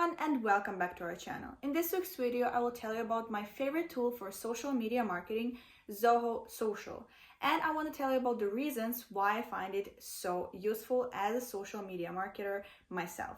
everyone and welcome back to our channel. In this week's video, I will tell you about my favorite tool for social media marketing, Zoho Social. And I want to tell you about the reasons why I find it so useful as a social media marketer myself.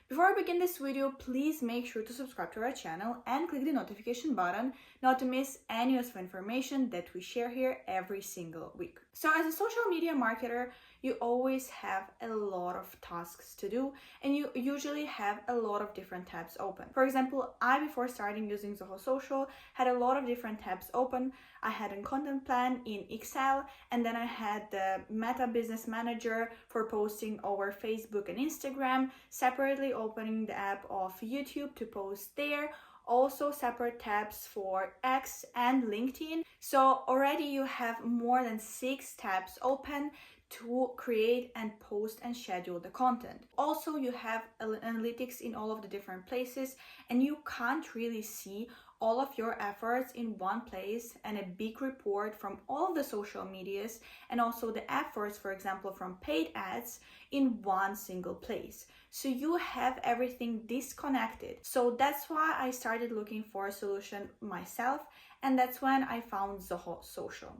Before I begin this video, please make sure to subscribe to our channel and click the notification button not to miss any useful information that we share here every single week. So as a social media marketer, you always have a lot of tasks to do and you usually have a lot of different tabs open. For example, before starting using Zoho Social, had a lot of different tabs open. I had a content plan in Excel, and then I had the Meta Business Manager for posting over Facebook and Instagram, separately opening the app of YouTube to post there, also separate tabs for X and LinkedIn. So already you have more than 6 tabs open to create and post and schedule the content. Also, you have analytics in all of the different places, and you can't really see all of your efforts in one place and a big report from all of the social medias and also the efforts, for example, from paid ads in one single place. So you have everything disconnected. So that's why I started looking for a solution myself, and that's when I found Zoho Social.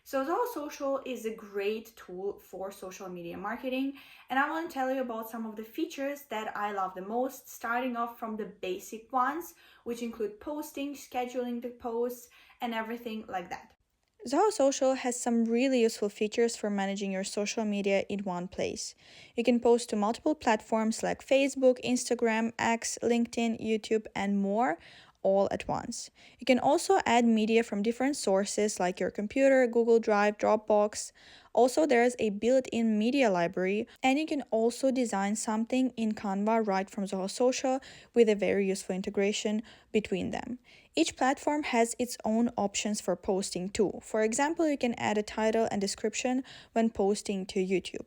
So Zoho Social is a great tool for social media marketing, and I want to tell you about some of the features that I love the most, starting off from the basic ones, which include posting, scheduling the posts, and everything like that. Zoho Social has some really useful features for managing your social media in one place. You can post to multiple platforms like Facebook, Instagram, X, LinkedIn, YouTube, and more, all at once. You can also add media from different sources like your computer, Google Drive, Dropbox. Also, there's a built-in media library, and you can also design something in Canva right from Zoho Social with a very useful integration between them. Each platform has its own options for posting too. For example, you can add a title and description when posting to YouTube.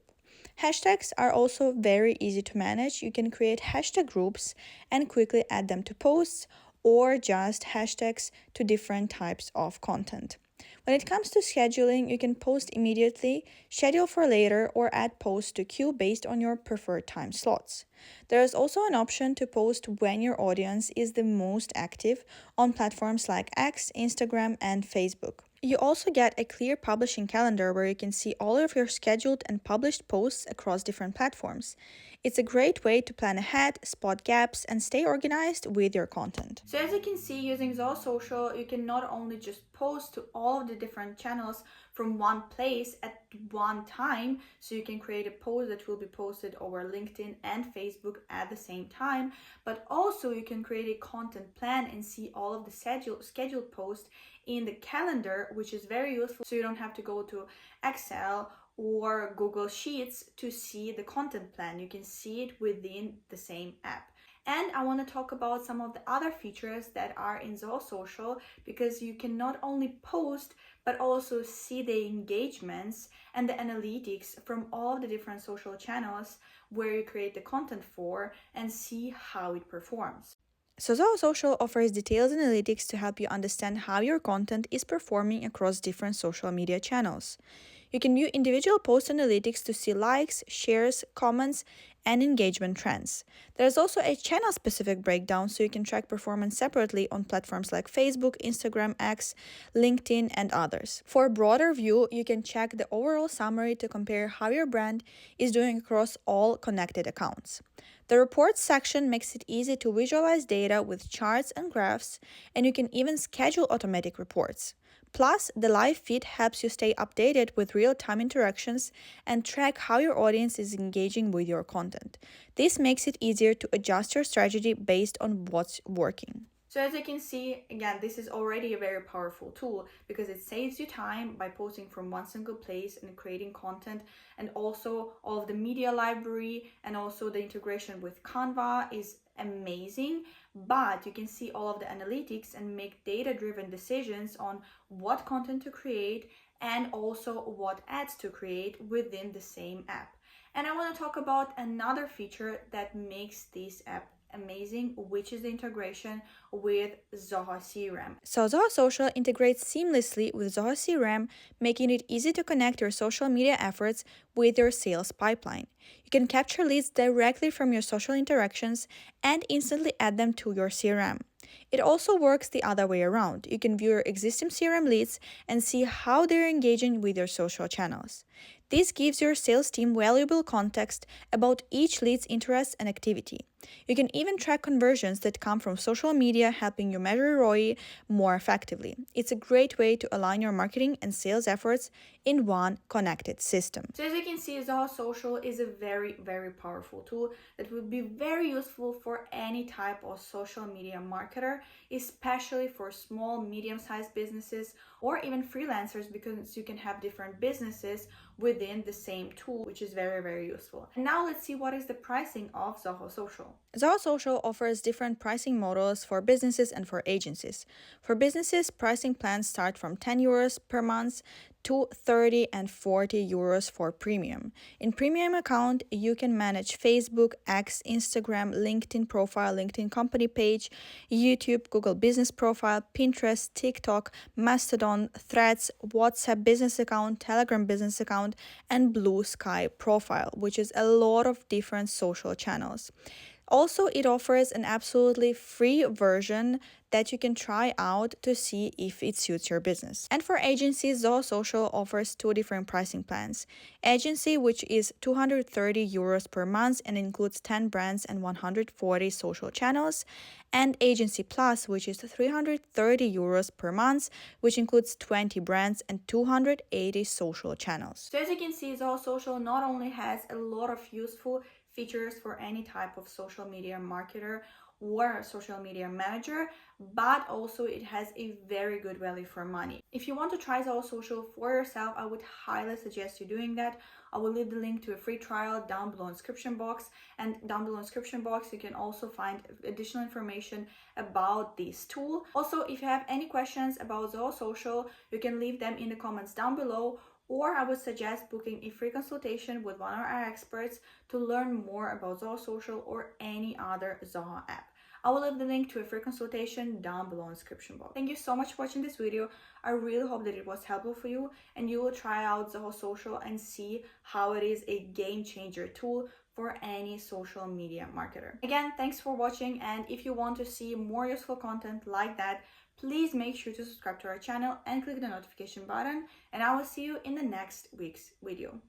Hashtags are also very easy to manage. You can create hashtag groups and quickly add them to posts or just hashtags to different types of content. When it comes to scheduling, you can post immediately, schedule for later, or add posts to queue based on your preferred time slots. There is also an option to post when your audience is the most active on platforms like X, Instagram, and Facebook. You also get a clear publishing calendar where you can see all of your scheduled and published posts across different platforms. It's a great way to plan ahead, spot gaps, and stay organized with your content. So as you can see, using Zoho Social, you can not only just post to all of the different channels from one place at one time, so you can create a post that will be posted over LinkedIn and Facebook at the same time, but also you can create a content plan and see all of the scheduled posts in the calendar, which is very useful, so you don't have to go to Excel or Google Sheets to see the content plan. You can see it within the same app. And I want to talk about some of the other features that are in Zoho Social, because you can not only post but also see the engagements and the analytics from all of the different social channels where you create the content for and see how it performs. So Zoho Social offers detailed analytics to help you understand how your content is performing across different social media channels. You can view individual post analytics to see likes, shares, comments, and engagement trends. There's also a channel-specific breakdown so you can track performance separately on platforms like Facebook, Instagram, X, LinkedIn, and others. For a broader view, you can check the overall summary to compare how your brand is doing across all connected accounts. The reports section makes it easy to visualize data with charts and graphs, and you can even schedule automatic reports. Plus, the live feed helps you stay updated with real-time interactions and track how your audience is engaging with your content. This makes it easier to adjust your strategy based on what's working. So as you can see, again, this is already a very powerful tool because it saves you time by posting from one single place and creating content, and also all of the media library and also the integration with Canva is amazing. But you can see all of the analytics and make data-driven decisions on what content to create and also what ads to create within the same app. And I want to talk about another feature that makes this app amazing, which is the integration with Zoho CRM. So Zoho Social integrates seamlessly with Zoho CRM, making it easy to connect your social media efforts with your sales pipeline. You can capture leads directly from your social interactions and instantly add them to your CRM. It also works the other way around. You can view your existing CRM leads and see how they're engaging with your social channels. This gives your sales team valuable context about each lead's interests and activity. You can even track conversions that come from social media, helping you measure ROI more effectively. It's a great way to align your marketing and sales efforts in one connected system. So as you can see, Zoho Social is a very, very powerful tool that will be very useful for any type of social media marketer, especially for small, medium-sized businesses or even freelancers, because you can have different businesses within the same tool, which is very, very useful. And now let's see what is the pricing of Zoho Social. Zoho Social offers different pricing models for businesses and for agencies. For businesses, pricing plans start from €10 per month to 30 and 40 euros for premium. In premium account, you can manage Facebook, X, Instagram, LinkedIn profile, LinkedIn company page, YouTube, Google business profile, Pinterest, TikTok, Mastodon, Threads, WhatsApp business account, Telegram business account, and Blue Sky profile, which is a lot of different social channels. Also, it offers an absolutely free version that you can try out to see if it suits your business. And for agencies, Zoho Social offers two different pricing plans. Agency, which is 230 euros per month and includes 10 brands and 140 social channels, and Agency Plus, which is 330 euros per month, which includes 20 brands and 280 social channels. So as you can see, Zoho Social not only has a lot of useful features for any type of social media marketer or social media manager, but also it has a very good value for money. If you want to try Zoho Social for yourself, I would highly suggest you doing that. I will leave the link to a free trial down below in the description box, and down below in the description box you can also find additional information about this tool. Also, if you have any questions about Zoho Social, you can leave them in the comments down below, or I would suggest booking a free consultation with one of our experts to learn more about Zoho Social or any other Zoho app. I will leave the link to a free consultation down below in the description box. Thank you so much for watching this video. I really hope that it was helpful for you and you will try out Zoho Social and see how it is a game changer tool for any social media marketer. Again, thanks for watching, and if you want to see more useful content like that, please make sure to subscribe to our channel and click the notification button, and I will see you in the next week's video.